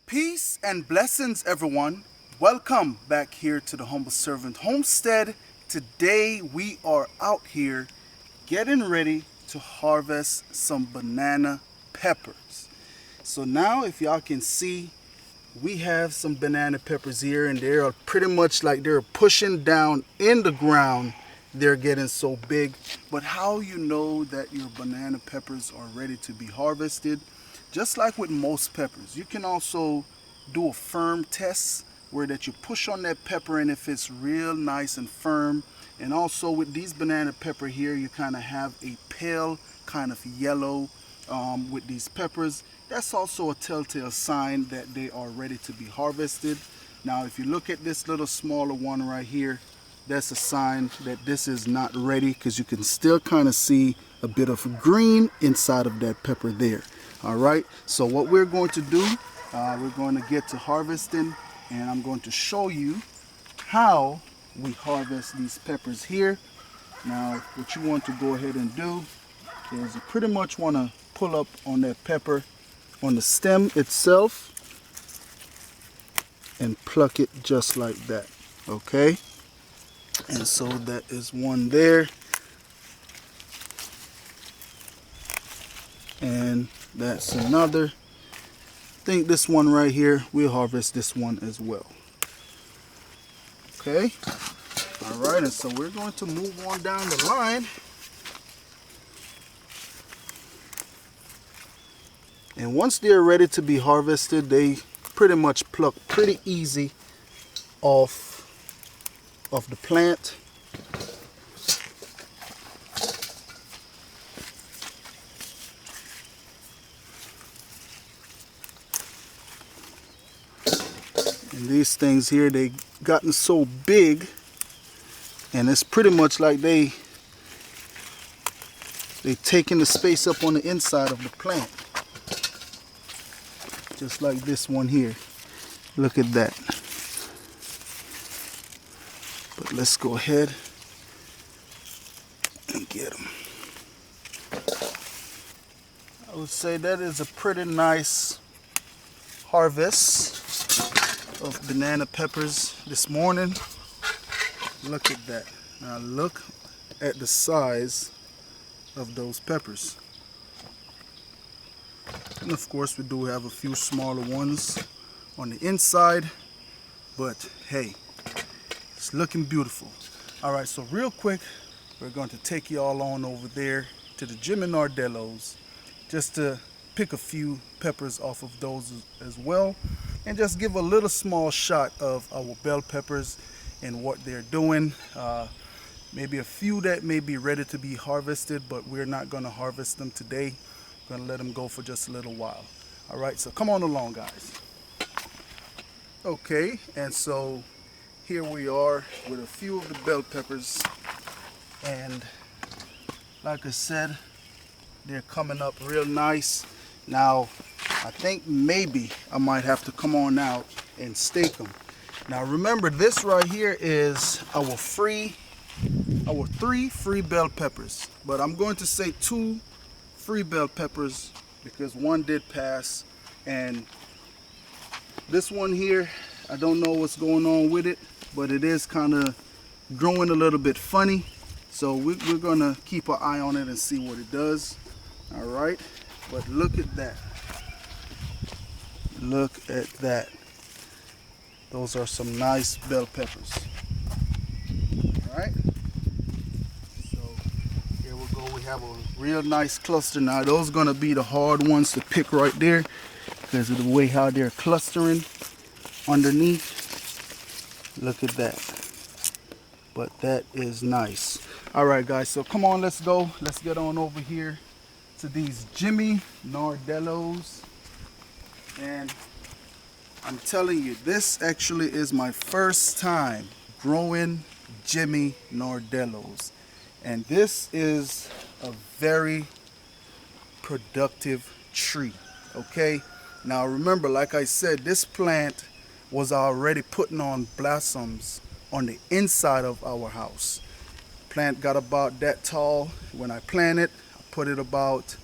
Peace and blessings, everyone. Welcome back here to the Humble Servant Homestead. Today we are out here getting ready to harvest some banana peppers. So now if y'all can see, we have some banana peppers here and they are pretty much like they're pushing down in the ground. They're getting so big. But how you know that your banana peppers are ready to be harvested? Just like with most peppers, you can also do a firm test where that you push on that pepper and if it's real nice and firm. And also with these banana pepper here, you kind of have a pale kind of yellow with these peppers. That's also a telltale sign that they are ready to be harvested. Now if you look at this little smaller one right here, that's a sign that this is not ready because you can still kind of see a bit of green inside of that pepper there. All right, so what we're going to do, we're going to get to harvesting, and I'm going to show you how we harvest these peppers here. Now what you want to go ahead and do is you pretty much want to pull up on that pepper on the stem itself and pluck it just like that. Okay, and so that is one there, and that's another. I think this one right here, we'll harvest this one as well. Okay, all right, and so we're going to move on down the line. And once they're ready to be harvested, they pretty much pluck pretty easy off of the plant. And these things here, they gotten so big, and it's pretty much like they taking the space up on the inside of the plant. Just like this one here. Look at that. But let's go ahead and get them. I would say that is a pretty nice harvest of banana peppers this morning. Look at that. Now look at the size of those peppers. And of course we do have a few smaller ones on the inside, but hey, it's looking beautiful. All right, so real quick, we're going to take you all on over there to the Jimmy Nardello's just to pick a few peppers off of those as well, and just give a little small shot of our bell peppers and what they're doing. Maybe a few that may be ready to be harvested, but we're not going to harvest them today. We're going to let them go for just a little while. All right, so come on along, guys. Okay, and so here we are with a few of the bell peppers, and like I said, they're coming up real nice. Now I think maybe I might have to come on out and stake them. Now remember, this right here is our three free bell peppers, but I'm going to say 2 free bell peppers because one did pass, and this one here, I don't know what's going on with it, but it is kind of growing a little bit funny, so we're gonna keep an eye on it and see what it does. All right, but look at that. Look at that. Those are some nice bell peppers. All right, so here we go. We have a real nice cluster. Now those are gonna be the hard ones to pick right there because of the way how they're clustering underneath. Look at that. But that is nice. All right, guys, so come on, let's go. Let's get on over here to these Jimmy Nardello's. And I'm telling you, this actually is my first time growing Jimmy Nardello's. And this is a very productive tree, okay? Now remember, like I said, this plant was already putting on blossoms on the inside of our house. Plant got about that tall when I planted. I put it about,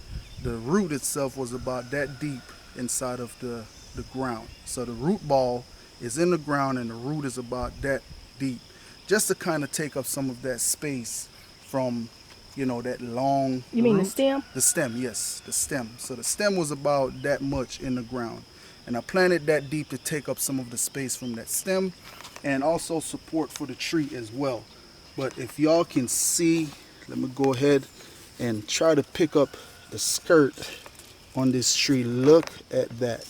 the root itself was about that deep inside of the the ground. So the root ball is in the ground and the root is about that deep, just to kind of take up some of that space from, that long You mean the root. stem? The stem, yes, the stem. So the stem was about that much in the ground. And I planted that deep to take up some of the space from that stem and also support for the tree as well. But if y'all can see, let me go ahead and try to pick up the skirt on this tree. Look at that.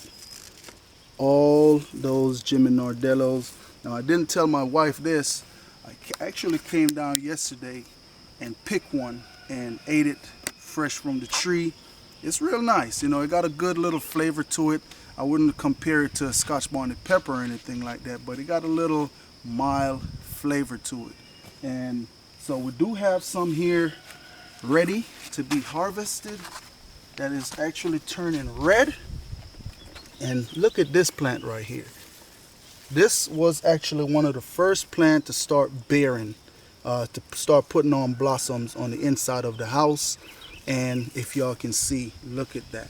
All those Jimmy Nardellos. Now, I didn't tell my wife this. I actually came down yesterday and picked one and ate it fresh from the tree. It's real nice. It got a good little flavor to it. I wouldn't compare it to a Scotch bonnet pepper or anything like that, but it got a little mild flavor to it. And so we do have some here ready to be harvested that is actually turning red. And look at this plant right here. This was actually one of the first plants to start bearing, to start putting on blossoms on the inside of the house. And if y'all can see, look at that.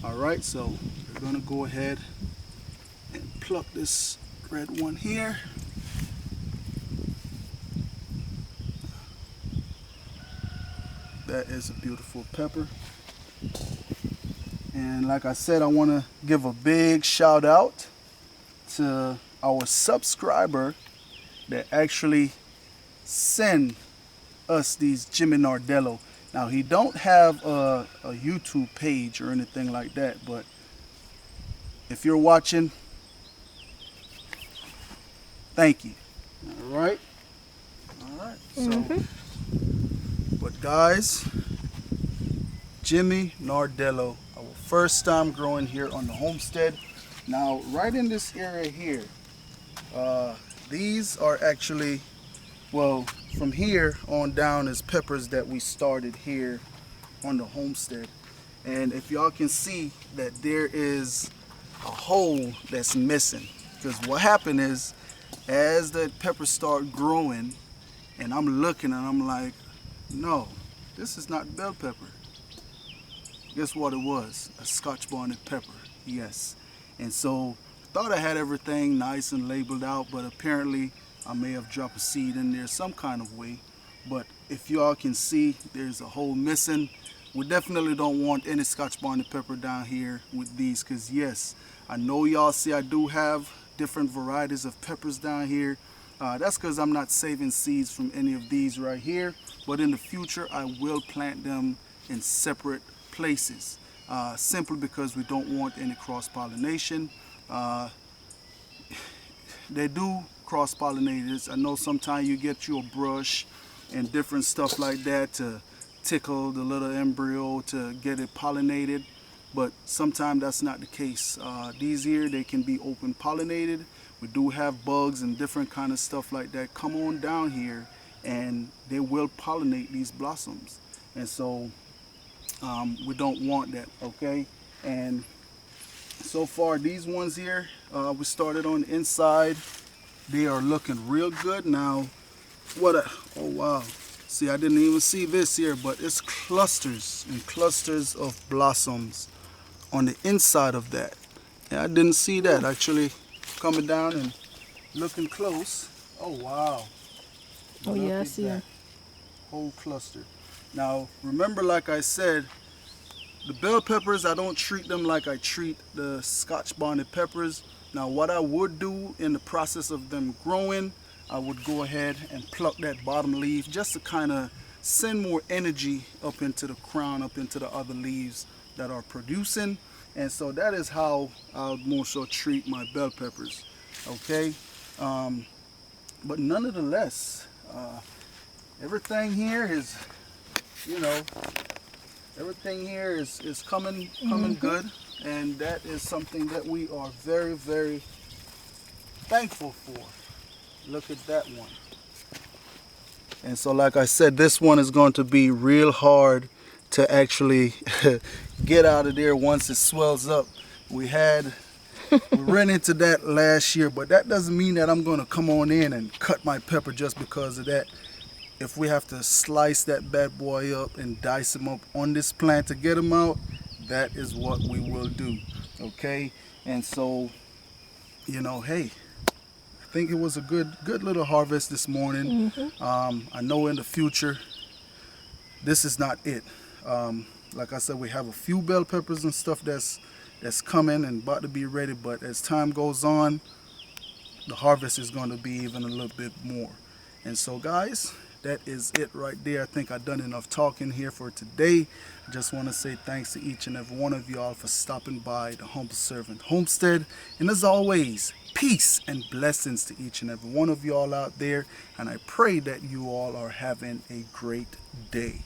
All right, so we're gonna go ahead and pluck this red one here. That is a beautiful pepper. And like I said, I want to give a big shout out to our subscriber that actually sent us these Jimmy Nardello. Now, he don't have a YouTube page or anything like that, but if you're watching, thank you. All right. So, but guys, Jimmy Nardello, our first time growing here on the homestead. Now, right in this area here, these are actually, well, from here on down is peppers that we started here on the homestead. And if y'all can see that there is a hole that's missing, because what happened is, as the peppers start growing, and I'm looking and I'm like, no, this is not bell pepper. Guess what it was? A Scotch bonnet pepper, yes. And so I thought I had everything nice and labeled out, but apparently I may have dropped a seed in there some kind of way. But if y'all can see, there's a hole missing. We definitely don't want any Scotch bonnet pepper down here with these, because yes, I know y'all see I do have different varieties of peppers down here. That's because I'm not saving seeds from any of these right here, but in the future I will plant them in separate places, simply because we don't want any cross-pollination. They do cross-pollinators. I know sometimes you get you a brush and different stuff like that to tickle the little embryo to get it pollinated, but sometimes that's not the case. These here, they can be open pollinated. We do have bugs and different kind of stuff like that come on down here, and they will pollinate these blossoms. And so we don't want that, okay? And so far, these ones here, we started on the inside. They are looking real good. Now, oh wow. See, I didn't even see this here, but it's clusters and clusters of blossoms on the inside of that. And I didn't see that actually coming down and looking close. Oh wow. Oh yeah, I see that whole cluster. Now, remember, like I said, the bell peppers, I don't treat them like I treat the Scotch bonnet peppers. Now, what I would do in the process of them growing, I would go ahead and pluck that bottom leaf just to kind of send more energy up into the crown, up into the other leaves that are producing. And so that is how I'll more so treat my bell peppers, okay? But nonetheless, everything here is, everything here is coming good, and that is something that we are very, very thankful for. Look at that one. And so, like I said, this one is going to be real hard to actually get out of there once it swells up. We ran into that last year, but that doesn't mean that I'm going to come on in and cut my pepper just because of that. If we have to slice that bad boy up and dice him up on this plant to get him out, that is what we will do, okay? And so, hey, I think it was a good little harvest this morning. I know in the future, this is not it. Like I said, we have a few bell peppers and stuff that's coming and about to be ready. But as time goes on, the harvest is going to be even a little bit more. And so, guys, that is it right there. I think I've done enough talking here for today. I just want to say thanks to each and every one of y'all for stopping by the Humble Servant Homestead. And as always, peace and blessings to each and every one of y'all out there. And I pray that you all are having a great day.